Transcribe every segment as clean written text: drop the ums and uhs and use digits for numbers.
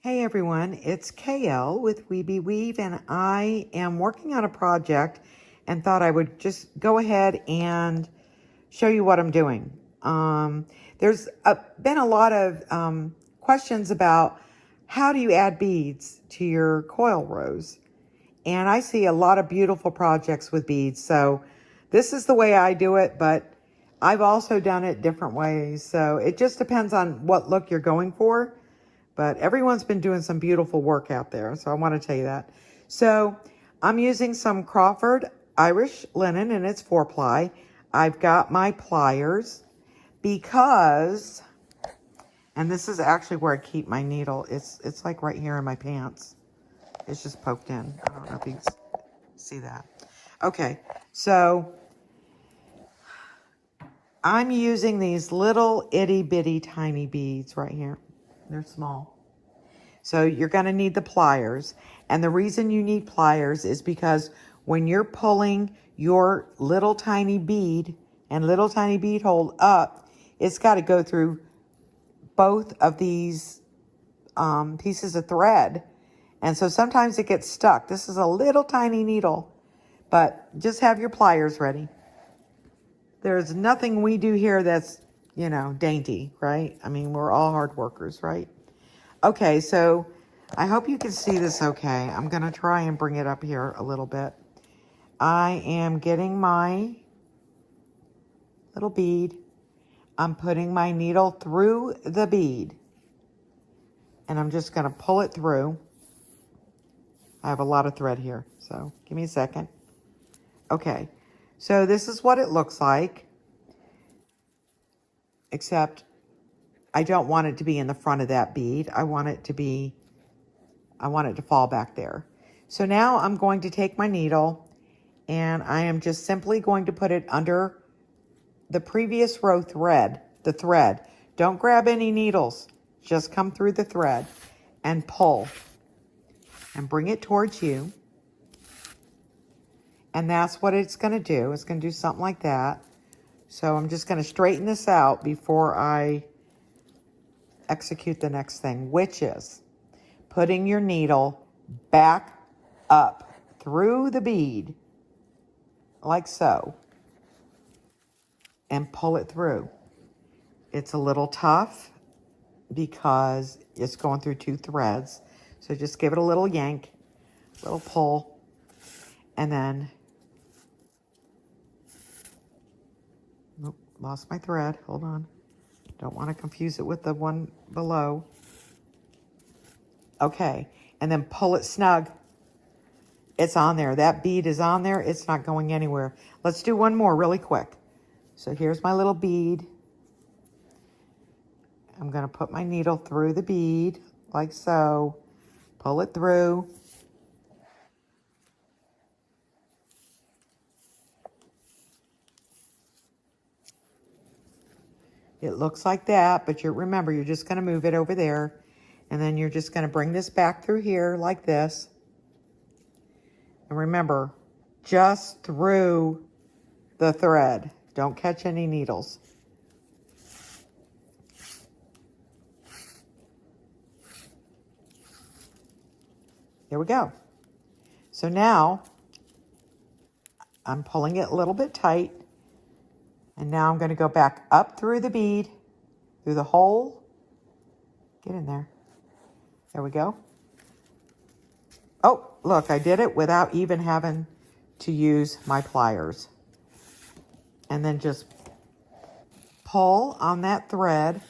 Hey everyone, it's KL with Weeby Weave, and I am working on a project and thought I would just go ahead and show you what I'm doing. There's been a lot of questions about how do you add beads to your coil rows, and I see a lot of beautiful projects with beads. So this is the way I do it, but I've also done it different ways. So it just depends on what look you're going for. But everyone's been doing some beautiful work out there, so I want to tell you that. So I'm using some Crawford Irish linen, and it's 4-ply. I've got my pliers because, and this is actually where I keep my needle. It's like right here in my pants. It's just poked in. I don't know if you can see that. Okay, so I'm using these little itty bitty tiny beads right here. They're small. So you're going to need the pliers. And the reason you need pliers is because when you're pulling your little tiny bead and little tiny bead hole up, it's got to go through both of these pieces of thread. And so sometimes it gets stuck. This is a little tiny needle, but just have your pliers ready. There's nothing we do here that's, dainty, right? I mean, we're all hard workers, right? Okay, so I hope you can see this okay. I'm going to try and bring it up here a little bit. I am getting my little bead. I'm putting my needle through the bead. And I'm just going to pull it through. I have a lot of thread here, so give me a second. Okay, so this is what it looks like. Except I don't want it to be in the front of that bead. I want it to fall back there. So now I'm going to take my needle and I am just simply going to put it under the previous row thread, the thread. Don't grab any needles. Just come through the thread and pull and bring it towards you. And that's what it's going to do. It's going to do something like that. So I'm just going to straighten this out before I execute the next thing, which is putting your needle back up through the bead like so and pull it through. It's a little tough because it's going through two threads. So just give it a little yank, little pull, and then, oh, lost my thread. Hold on. Don't want to confuse it with the one below. Okay, and then pull it snug. It's on there. That bead is on there. It's not going anywhere. Let's do one more really quick. So here's my little bead. I'm going to put my needle through the bead like so. Pull it through. It looks like that, but remember, you're just going to move it over there. And then you're just going to bring this back through here like this. And remember, just through the thread. Don't catch any needles. There we go. So now I'm pulling it a little bit tight. And now I'm going to go back up through the bead, through the hole. Get in there. There we go. Oh, look, I did it without even having to use my pliers. And then just pull on that thread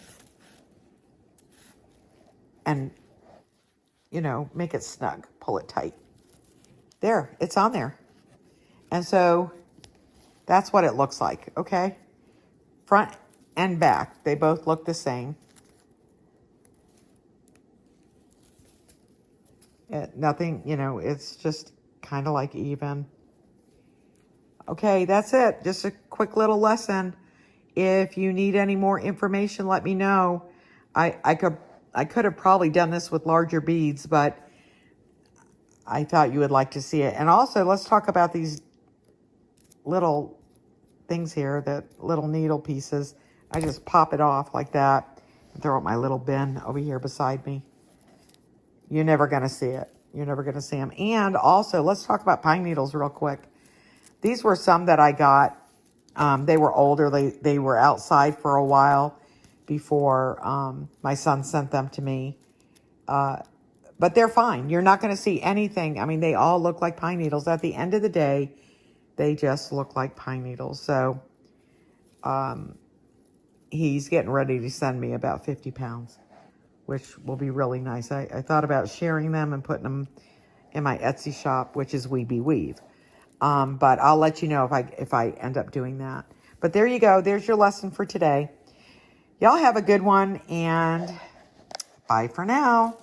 and, make it snug. Pull it tight. There, it's on there. And so that's what it looks like, okay? Front and back, they both look the same. Nothing, it's just kind of like even. Okay, that's it. Just a quick little lesson. If you need any more information, let me know. I could have probably done this with larger beads, but I thought you would like to see it. And also, let's talk about these little things here, the little needle pieces. I just pop it off like that and throw it in my little bin over here beside me. You're never going to see it. You're never going to see them. And also, let's talk about pine needles real quick. These were some that I got. They were older. They were outside for a while before my son sent them to me. But they're fine. You're not going to see anything. I mean, they all look like pine needles. At the end of the day, they just look like pine needles. So he's getting ready to send me about 50 pounds, which will be really nice. I thought about sharing them and putting them in my Etsy shop, which is Weeby Weave. But I'll let you know if I end up doing that. But there you go. There's your lesson for today. Y'all have a good one, and bye for now.